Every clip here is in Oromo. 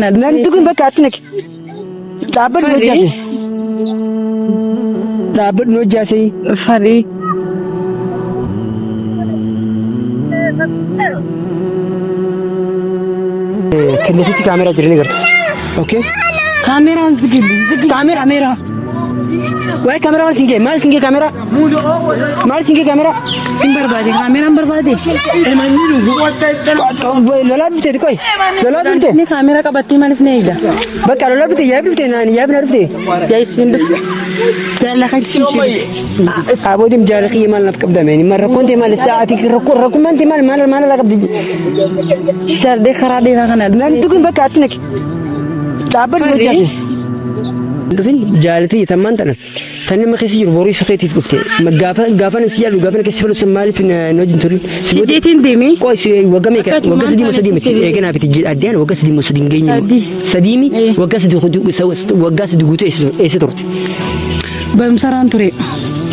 نان تقول بك أتنك تعبر نوجاسي تعبر نوجاسي فري كنيستي كاميرا جريني قرط أوكي كاميرا زقي كاميرا وين كاميرا مال سنجي كاميرا نمبر بادي كاميرا نمبر بادي لولا بتي كويس لولا بتي ني كاميرا كبتي ما نسنيدا بك لولا بتي يا بتي ناني يا بنرتي جاي سند يلا خشي أبودي مجارخي مال نتقبل مني مرة كنت مال ساعتي ركوم أنت مال لا قبل سر دي خرابي كان نان تقول بك أتنك تعبر وجهي جالتي ثمان تنا ثاني ما خسي يربوري سقيتي فوقتي مجافا نسيا وجافا كسفل سمالي في نوجن توري سيدين ديمي كويس وجامي وجس دي مسديمي كنا في تجي أديان وجس دي مسدين جيني سديمي وجس دي خدو وجس دي قوتي إيش تورت بمسران توري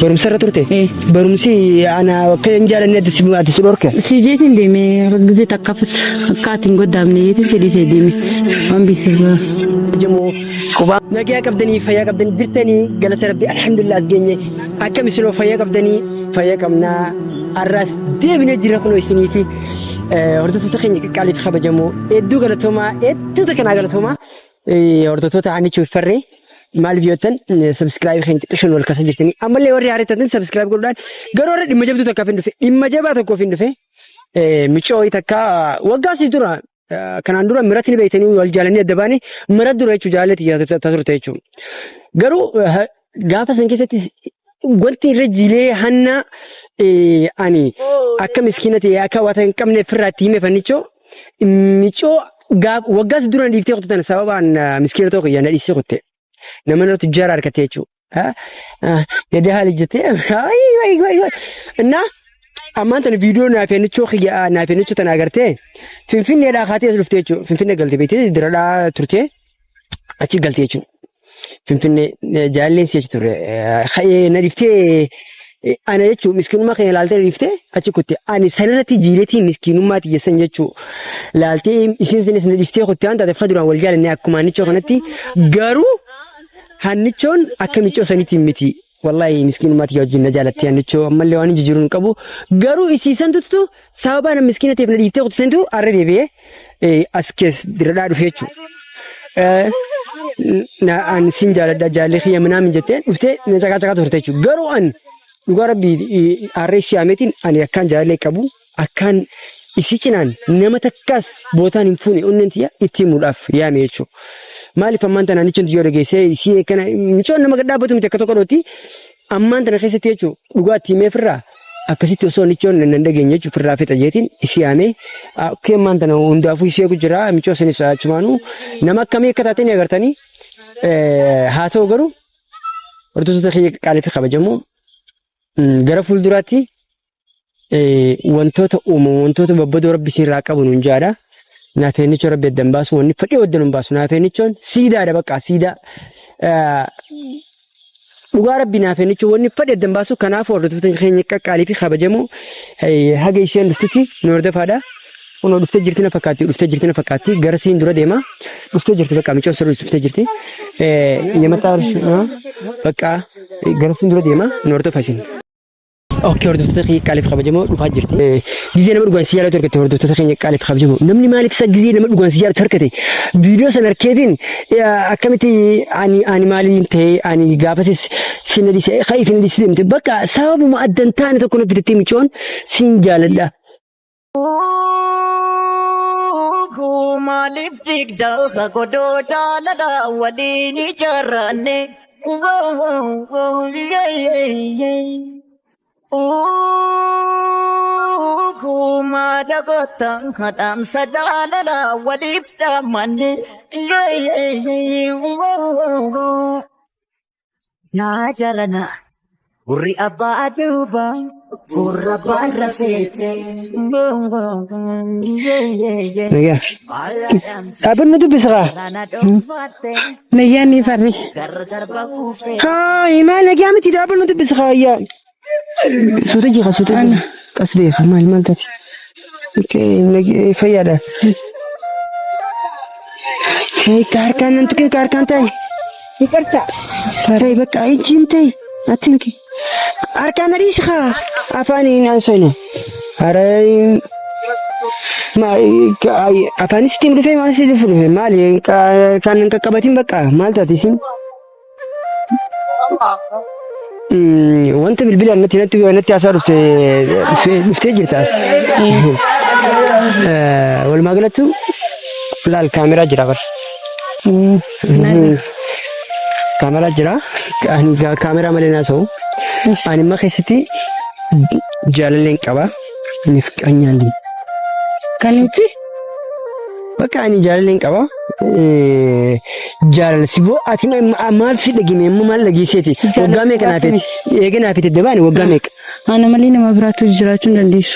برمسرة تورتي برمسي أنا كان جال النادي سمعت سلورك سيدين ديمي رجزي تكفت كاتين قدامني سيدين ما بيصير جمو كوبا نجيا كبدني فيا كبدني درتني جلس ربي الحمد لله أزجني أكمل سلو فيا كبدني فيا كمنا الراس دي بنجري خلوي سنيتي أردت تخيني كالي تخبى جمو إدو قلتهما إدو تكنا قلتهما أردت تعني شو فري مال فيوتن سبسكرايب خين تشون والكاسة جتني أما اللي وري عرفتن سبسكرايب قولان قرر إما جبتو تكافين دفع إما جبتو كوفين دفع مشوي تكا وقاسي دورا كان عندنا مرات اللي بيتني والجالني الدباني مرات دورا يشوف جالتي يا تزور تيجو قرو قافة سنكسة قلت رجلي هنا أني أكا مسكينة أكا واتن كم نفراتي مفنيشو مشو قاف وقاس دورا ديفتي قطة سبب عن مسكينة توقي يعني ليش قطة نمنا تجار أركتيجو يدي هالي جتة أي إننا أما أنت الفيديو نافينيشو خيا نافينيشو تناقرته فين يدا خاتي أسلفتيجو فين قلتي بيتي درلا ترتي أشي قلتيجو فين جالين سيج ترى خي نريفتي أنا يجو مسكين ما خي لالتي ريفتي أشي كنت أنا سنتي جيلتي مسكين ما تيجي سنجتو لالتي إيشين سنة نريفتي كنت أنت تفضل والجال إني أكمانيشو خنتي قارو هنيشون أكميشو سنتي متي والله مسكين ما تيجي نجالتي هنيشو أما اللي واني جيرون كابو قارو إيشين تستو سبب أنا مسكينة تبني ريفتي كنت سنتو أردي بيه أسكيس درادو فيتشو na an sinjala da jale khiya manam jete ufte ne jaga jaga tortechu garu an lugara bi arreshi ametin an yakan jale kabu akan isikinan nama takkas botan infuni onnentiya itimudaf ya mechu mali famanta na nichon diyo regese isi kana nichon nama gadda botum te katokoroti amanta na khese techu lugati mefra akasitti osoo nichoon nan dhageenye firraa fi xayyeetiin isii aane akkee maanta na hundaafuu isii gujjira michoo sanis achumaanu nama akkamii akka taatee ni agartanii haa ta'u garuu hordoftoota kiyya qaalitti kabajamoo gara fuulduraatti wantoota uumamu wantoota babbadoo rabbi sirraa qabu nuun jaadha naafeenichoo rabbi addan baasu wanni fadhii wadda nun baasu naafeenichoon siidaadha bakka siidaa dhugaa rabbi naafeenichoo wanni fadhii addan baasu kanaaf hordoftoota keenya qaqqaalii fi kabajamoo haga isheen dhuftitti nu hordofaadha. Uno dhuftee jirti na fakkaatti gara siin dura deema dhuftee jirti bakka michoo sirrii dhuftee jirti nyamataa bakka gara siin dura deema nu hordofa isin. Ookee hordoftoota keenya qaaliif kabajamoo dhufaa jirti. Gizee nama dhugaan si yaadatu argate hordoftoota keenya qaaliif kabajamoo namni maaliif isa gizee nama dhugaan si yaadatu argate viidiyoo sana arkeetiin akkamitti ani maaliin ta'e ani gaafasis sin dhise kaifin dhise deemte bakka sababuma addan taane tokko na fidattee michoon siin jaaladha. Malif digda kagodo jalada wadini jarane kumada gotang hadam sajalada wadif damane na jalana Uri abba aduba Ura barra sete Abin na dubisa ka? Nagyani farni. Ay, mal nagyamit ida abin na dubisa ka ya. Suta ji ka suta ji. Kasbe ka mal tati. Okay, fayyada. ካርካን እንትን ካርካን ታይ ይቅርታ ኧረ በቃ እንጂ እንትን አትንኪ አርካን ሪስኻ አፋኒ ናንሶይ ነው ኧረ ማይ አፋኒ ስቲም ልፈይ ማለት ይደፍሩ ማለ ካንን ከቀበቲን በቃ ማለት አትሲም ወንተ bilbila ነቲ ያሳሩት ስቴጅ ታስ ወልማግለቱ ላል ካሜራ ጅራ በር ካሜራ ጅራ አኒ ካሜራ መለና ሰው አኒ ማኸስቲ ጃለሌን ቀባ ንፍቀኛል ካንቺ በቃ አኒ ጃለሌን ቀባ ጃለል ሲቦ አቲማ ማል ሲደግም የማል ለጊሴቲ ወጋሜ ከናፈት የገናፈት ደባኒ ወጋሜ አና መሊና መብራቱ ጅራቹ እንደንዲሱ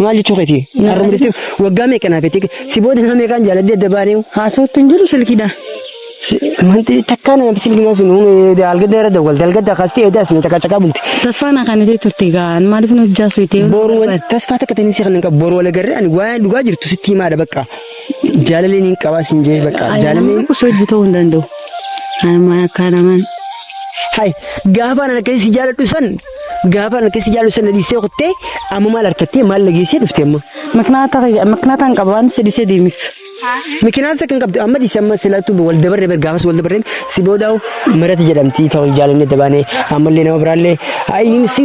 ማሊ ቾከቲ አረምሪት ወጋሜ ከናፈት ሲቦ ደናሜ ካን ጃለል ደባኒው አሶት እንጅሩ ስልኪዳ ማንተ ተካነ በስልኪዳ ነው አልገደረ ደወል ደልገዳ ካስቲ እዳስ ነው ተካተካ ቡልት ተስፋና ካነቴ ቱርቲጋ ማለት ነው ጃሱ ይቴ ቦሩ ተስፋ ተከተኒ ሲኸነን ቦሩ ወለገረ አን ጓን ጓጅርቱ ስቲ ማለ በቃ ጃለሌን ቀባስ እንጂ በቃ ጃለሌን ቁሶጅተው እንደንደው አይማ ካናማን ሃይ ጋባና ከሲ ጃለዱሰን ጋባና ከሲ ጃለዱሰን ለዲሴ ወጥቴ አሙማል አርከቴ ማለጊሴ ድፍቴማ ምክንያታን ቀባን ስዲሴ ዲሚስ ምክንያት ከንቀብ አመድ ይሰማ ስለቱ ወልደበር ነበር ጋባስ ወልደበር ሲቦዳው መረት ጀደምቲ ተው ጃለኔ ደባኔ አመሌ ነው ብራሌ አይ ንሲ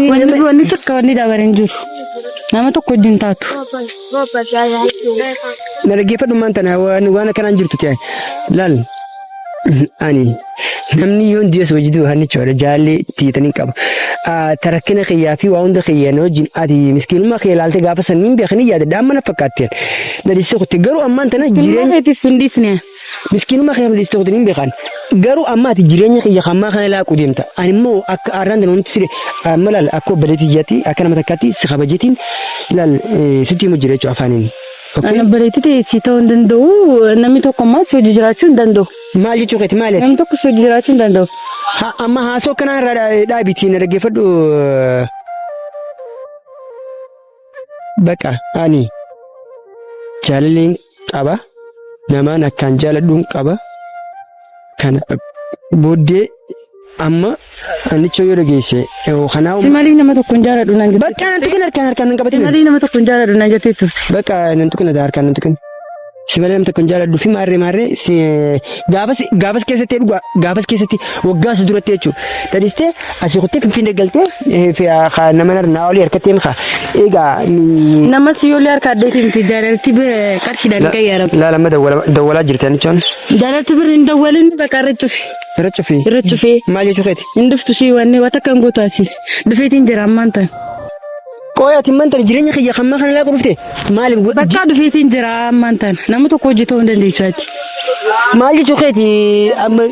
ወንዱ ተከወኒ ዳበረንጁ nama tokko wajjin taatu nalageeffadhu maantana waan kanaan jirtu ta'e laal ani namni yoon dias wajjidu hannichoodha jaallee tiitanii qaba tarakkina khiyyaa fi waa hunda khiyyaan wajjin ati miskiinummaa khiyya ilaalte gaafa sanniin beekanii yaadadha amma na fakkaatteen ladhiisee kutte garuu ammaan tana jireenya hundisne miskiinummaa khiyyaa ladhiisee kutte niin beekan garuu amma ati jireenya khiyya kammaa kana laaquu deemta ani immoo akka aarraan danoonni sire amma laal akka obboleetii ijjaatti akka nama takkaatti si kabajetiin laal sitti himuu jira jechuudha afaaniin. Ana bareetii si ta'uu hin danda'u namni tokko ammaa si hojii jiraachuu hin danda'u. Maal jechuu keeti maali? Namni tokko si hojii jiraachuu hin danda'u. Amma haasoo kanaa irraa dhaabitii na dhaggeeffadhu. Baqa ani jaalalleen qaba namaan akkaan jaaladhuun qaba kana booddee amma anicho yoo dhageesse kanaaf simali nama tokko hin jaaladhu nan jedhe bakka nanti kan harkaan nan qabatee simali nama tokko hin jaaladhu nan jettee turte bakka nanti kan harkaan nanti kan simali nama tokko hin jaaladhu fi maarree gaafas keessatti dhugaa gaafas keessatti waggaas duratti jechuudha tadistee asii kuttee finfinnee galtee fi nama narnaa olii harkatteen kaa egaa nama si olii harka addeetiin fi jaalalti qarshiidhaan qayyaaram laalama dawwalaa jirti anichoon jaalalti bir hin dawwalin bakka irrachufi maal jechuu keeti induftu si wanne wata kan gootaasi dufeetiin jira ammaan ta'an qoyaati manta jireenya kiyya kammaa kana laaqu dhufte maaliif bakka dufeetiin jira ammaan ta'an nama tokko hojjetoo hin dandeessaati maal jechuu keeti amma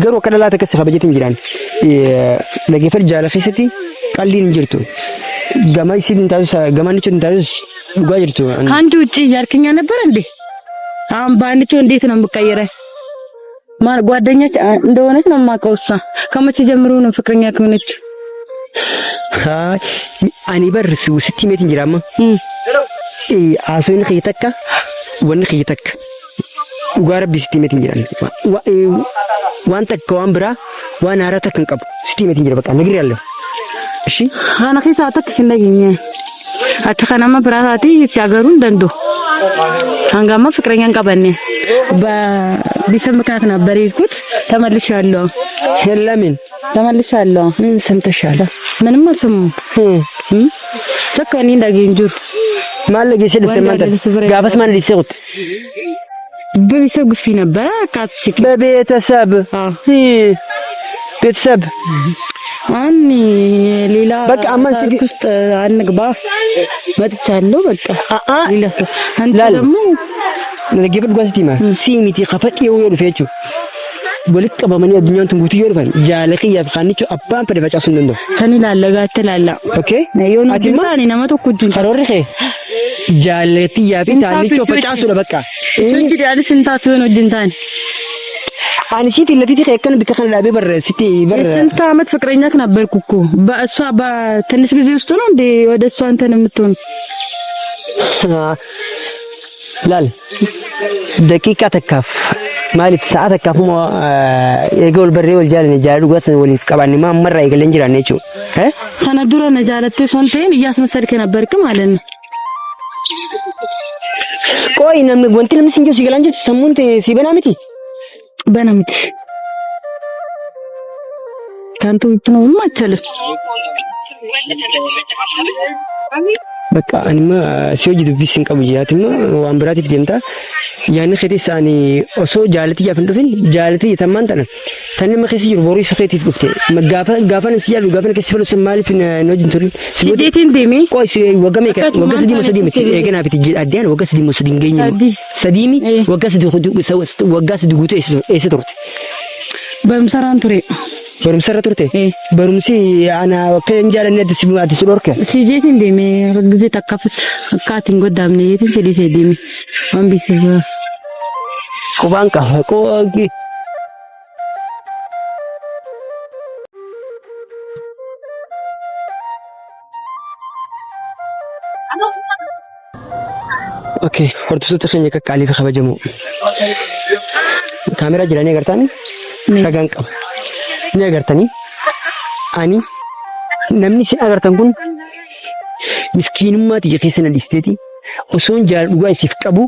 garuu akka dhalaa takkasi kabajetiin jiraan dhageeffadhu jaalala keessatti qalliin hin jirtu gama isiin hin taasisu gamaan nicho hin taasisu dhugaa jirtu አንዱ ውጪ ያርክኛ ነበር እንዴ አሁን ባንቹ እንዴት ነው የምቀየረው ማር ጓደኛች እንደሆነች ነው የማውቀው እሷ ከመቼ ጀምሮ ነው ፍቅረኛ ከሆነች አኒ በርስ ስቲሜት እንጅራማ አሶይን ከይተካ ወን ከይተካ ጓረብ ስቲሜት እንጅራን ዋን ተከዋን ብራ ዋን አራታ ከንቀብ ስቲሜት እንጅራ በቃ ነግር ያለው እሺ አና ከሳተክ እንደገኘ አተከናማ ብራታቲ ሲያገሩን ደንዶ አንጋማ ፍቅረኛን ቀበኔ በቢሰም ምክንያት ነበር ይልኩት ተመልሻለሁ ለምን ተመልሻለሁ ምን ሰምተሻል ምንም አልሰማሁም ተከኒ እንዳገኝጁ ማለጌ ስለተማደ ጋባስ ማን ሊሰሩት በቤተሰብ ግፊ ነበር ካትሲክ በቤተሰብ ቤተሰብ አኒ ሌላ በቃ አማን ሲግ ውስጥ አንግባ መጥቻለሁ በቃ ሌላ አንተ ደግሞ ለጌበት ጓስቲማ ሲሚቲ ከፈቂው ይወድፈቹ ወልቅ በመን የዱኛን ትንጉት ይወድፋል ጃለቂ ያብኻኒቹ አባን ፈደፈጫ ስንንዶ ከኒ ላለጋት ላላ ኦኬ ነዮን አዲማኒ ነመቶ ኩጁን ተሮርኸ ጃለቲ ያቢ ታኒቹ ፈጫሱ ለበቃ እንጂ ዲያልስ እንታቱ ነው ጅንታን አንቺ ለፊት ከከን በከን ላቤ በር ሲቲ በር ስንት አመት ፍቅረኛክ ነበርኩ እኮ በእሷ በትንሽ ጊዜ ውስጥ ነው እንዴ ወደ እሷ አንተን የምትሆን ላል ደቂቃ ተካፍ maaliif sa'aata akkafuma eega wal barree wal jaalani jaallu gosa waliif qabanni maa marraa eegaleen jiran jechuudha. Sana dura na jaalattee son ta'een እያስመሰልክ ነበርክ ማለት ነው። ቆይ wanti namni siin jiru si galaan jettu sammuun si banaa miti? Banaa miti. Kantu ittiin machalu. Bakka anima si hojii dubbisin qabu jaatima waan biraatiif deemta. Yaani kheti isaanii osoo jaalati gaafa dhufin jaalati tammaan tana. Tanni ma keessa jiru borii safeetiif dhufte. Gaafa si jaalu gaafa keessa falu maaliif nojin turin. Sideetiin deemi. Qoy si wagame ka wagga sadii miti eegana fiti addaan wagga sadii ngeenye. Sadiimi wagga sadii guutuu eessa turte. Barumsaraan ture. Barumsarra turte? Barumsi ana akka hin jaalanne ati si dhorke? Sijeetiin deeme gisee takkafis akka ati hin goddaamne yeetiin fedhisee deeme waan beeksisa. Qubaan qaba qoogi. Okay, hordoftoota keenya qaqqaalii fi kabajamoo. Kaameraa jiranii agartanii? Dhagaan qaba. Ni agartanii? Ani namni isin agartan kun miskiinummaa xiyya keessa na dhiisteeti osoo hin dhugaa isiif qabu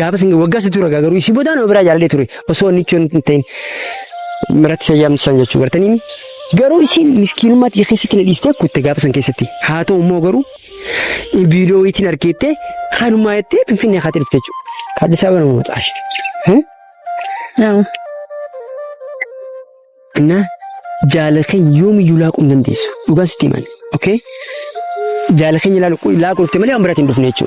gaafa sin waggaa situ ragaa garuu isii boodaan biraa jaalallee ture osoo inni kiyoon hin ta'in maratti sayyaamsan jechuu gartanii garuu isin miskiinummaa xiyya keessatti na dhiistee kutte gaafa san keessatti haa ta'u immoo garuu viidiyoo itiin argeettee hanumaa jettee finfinnee haa tirte jechuudha. Addis Ababa nama maxaashi. እና ጃለከኝ ዮሚዩ ላቁም እንደንዴሱ ዱጋስ ቲማን ኦኬ ጃለከኝ ላቁልት ማለት አምራት እንደፍነቹ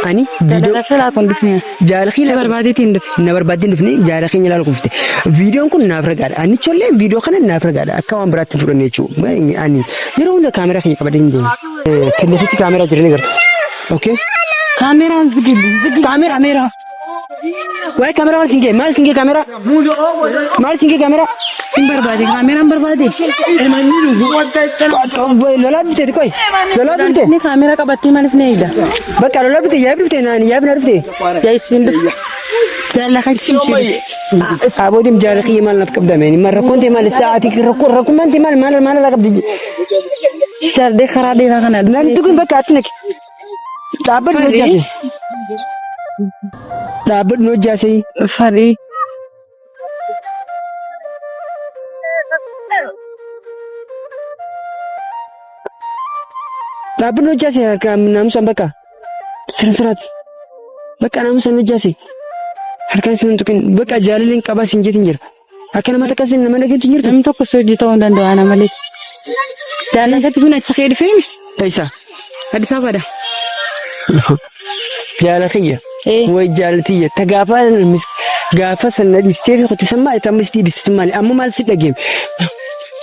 አኒ ቪዲዮ ሰላም እንደፍነ ጃለከኝ ለበርባዴት እንደበርባዴ እንደፍነ ጃለከኝ ላቁልት ቪዲዮን ኩን ናፍረጋዳ አኒ ቾሌ ቪዲዮ ከነ ናፍረጋዳ አካው አምራት ትፍረነቹ አኒ ይረው እንደ ካሜራ ከኝ ቀበደኝ እንደ ከነዚህ ካሜራ ጅረ ነገር ኦኬ ካሜራን ዝግ ካሜራ ወይ ካሜራ ማለት ሲንጌ ካሜራ በርባዴ ካሜራን በርባዴ ሎላብቴ ቆይ ሎላብቴ እኔ ካሜራ ቀበቴ ማለት ነው ይዳ በቃ ሎላብቴ ያብቴ ናኒ ያብናርቴ ያይስንድ ያላከች አቦዲም ጃረኺ ማለት ቀብዳሜኒ ማረኮንቴ ማለት ሰዓቲ ረኩመንቴ ማለት ለቀብድ ሰርደ خرابي ካና ለንቱ ግን በቃ አትነክ ዳብድ ነው ጃሴ ፈሪ ዳብድ ነው ጃሴ ካምናም ሰንበካ ስንስራት በቃ ናም ሰንጃሴ harkaan sun tukin baka jaalleen qabaa sin jetin jira akkana mata kasin nama nageetti jirtu namni tokko soojii ta'uu danda'u ana malee jaallatatti kun achi kee dhufee isa Addis Ababaadha jaalatiyya way jaalatiyya gaafa sanna dhistee fi qotti sammaa itti ammas dhiibisitti maali amma maal si dhageeme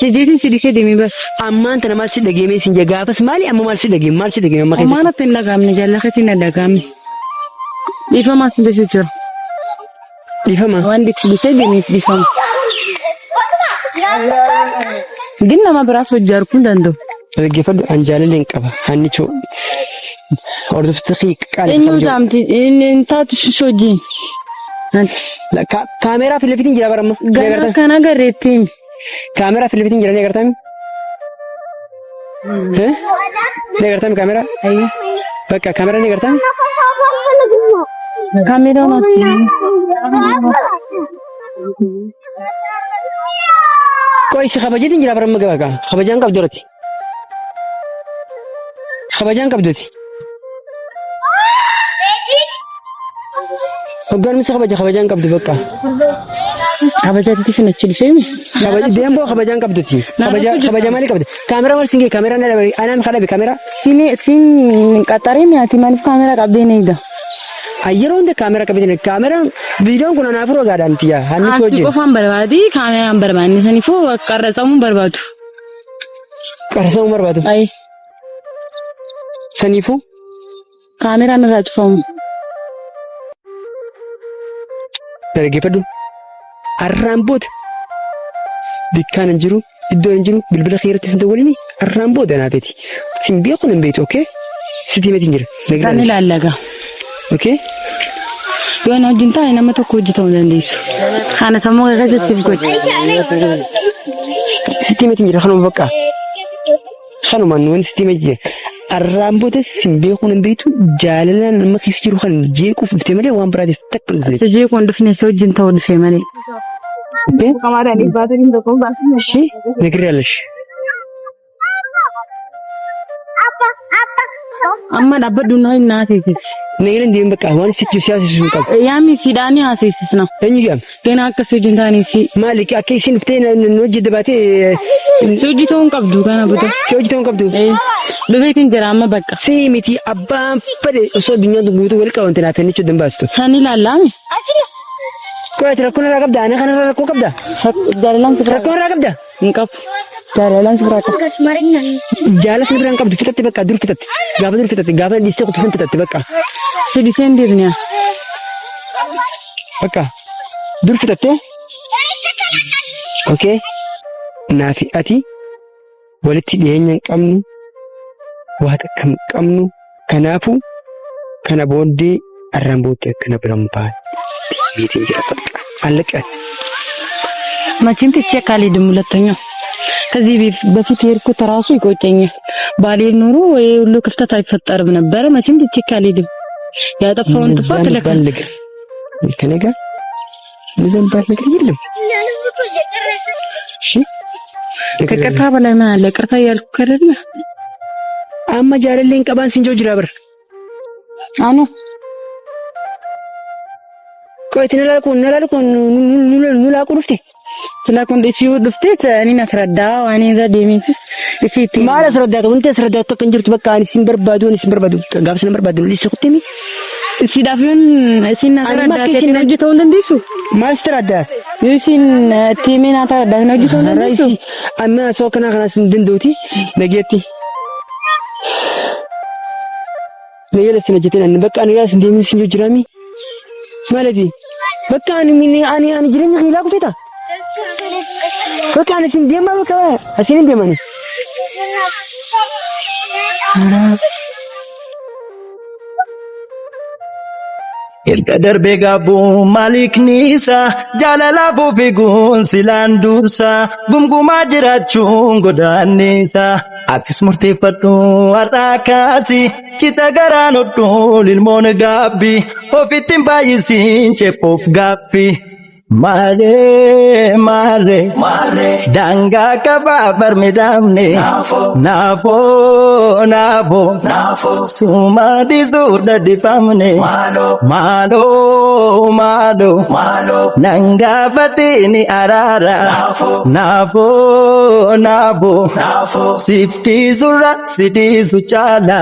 jejeetiin si dhikee deemee bas ammaan tana maal si dhageeme sin gaafas maali amma maal si dhageeme amma keessa ammaanatti hin dhagaamne jaallatatti hin dhagaamne dhiifamaa sin deessu jira Difama. Wandi bisa gini difama. Gini nama beras wajar pun dando. Lagi pada anjali link apa? Hani co. Order setiap kali. Ini udah ini entah tu soji. Kamera Filipin jira barang. Gara kana garetin. Kamera Filipin jira ni kertam. Ni kertam kamera? Ayo. Pakai kamera ni kertam? Kamera mati. Koi si khabajan jira barang magawa ka? Khabajan kab dorati? Khabajan kab dorati? Ogan mi khabajan kab dorati? Khabajan itu sih nacil sih. Khabajan dia mau khabajan kab dorati? Khabajan mana kab dorati? Kamera mal singgih kamera nada beri. Anan kada be kamera? Sin Qatarin ya timan kamera kab deh nih dah. Ayer onde kamera kabin kamera video kuna nafuro gadan tiya hani soje ko fam barbadi kamera barbani sani fo qarrasamu barbadu ay sani fo kamera na ratfam terge padu arrambot dikkan injiru iddo injiru bilbila khirati sindawlini arrambot danateti simbi yakun mbeit okay sitimet injir kan ilallaga Okay? Yana jinta ina mata ko jita wannan dai su. أنا سموه غزة سيبكوت ستيمة تنجر خانو بقى خانو مانوان ستيمة تنجر الرامبوتة سنبيخون بيتو جالنا ما كيفجرو خان جيكو في التمري وان برادي ستقل زي تجيكو ندفني سوجين تود في مالي شي نقري لش أما دابا نوي ناسي نيرن ديم بقى وان سيتو سياسي سوكا يامي سيداني اسيسنا تنجي جام كنا كسوجين تاني سي مالك أكيسين فتين نوجد دباتي سوجي تون قبضو كان بده سوجي تون قبضو ببيتين جرامة بقى سيمتي أبام بدي أصلا بنيان دبوتو ولكا وانت ناتني شو دمباستو ساني لالامي كويس ركون راقب ده أنا خلنا ركون قبضة جالان سفرة ركون راقب ده نكف جالان سفرة جالس نبران قبض فتت بقى دور فتت قابل دي سوق تفهم فتت بقى سيدين ديرنيا بقى دور فتت أوكي نافي أتي ولتي دينين كمنو وهذا كمنو كنافو كنابودي الرمبوت كنابرمبان بيتين جرافت عليك ما كنت تشكالي دملتنيا ከዚህ በፊት የርኩት ራሱ ይቆጨኛል ባሌ ኑሮ ወይ ሁሉ ክፍተት አይፈጠርም ነበር መቼም ትችካለህ ያጠፋውን ጥፋት ለፈልግ ከነጋ ምንም ባልነገር የለም እሺ ከቀርታ በላይ ምን አለ ቀርታ ያልኩ ከረለ አማ ጃረለኝ ቀባን ሲንጆ ጅራብር አኑ ቆይት ነላልኩ ኑላቁ ዱፍቴ ስለኮን ዲሲው ዱፍቴ እኔን አስረዳው እኔ ዘዴሚስ እፊት ማለት ረዳት ወንተ አስረዳት ተቀንጅርት በቃ እኔ ሲንበርባዱ ጋብስ ነምበርባዱ ሊሰኩትሚ ሲዳፊውን ሲና ተረዳት የተነጅተው እንደሱ ማስተራዳ ይሲን ቲሜና ተረዳት ነጅተው እንደሱ አማ ሶከና ከናስ እንድንዶቲ ነጌቲ ለየለስ ነጅተን በቃ ነው ያስ እንደምን ሲንጆ ጅራሚ ማለቲ በቃ እኔ ጅረኝ ይላቁታ በቃ እኔ እንደማ በቃ አሲን እንደማ ነው erga darbe gabu maliknisa jalala bufigun silan dursa gumguma jirachun godanisa atis murtefadhu arakasi cita garanoddu lilmon gabbi ofittin bayisin chepof gaffi mare danga kaba barmedamne nafo suma disuda difamne malo nanga batini arara nafo sifti zura sidi suchala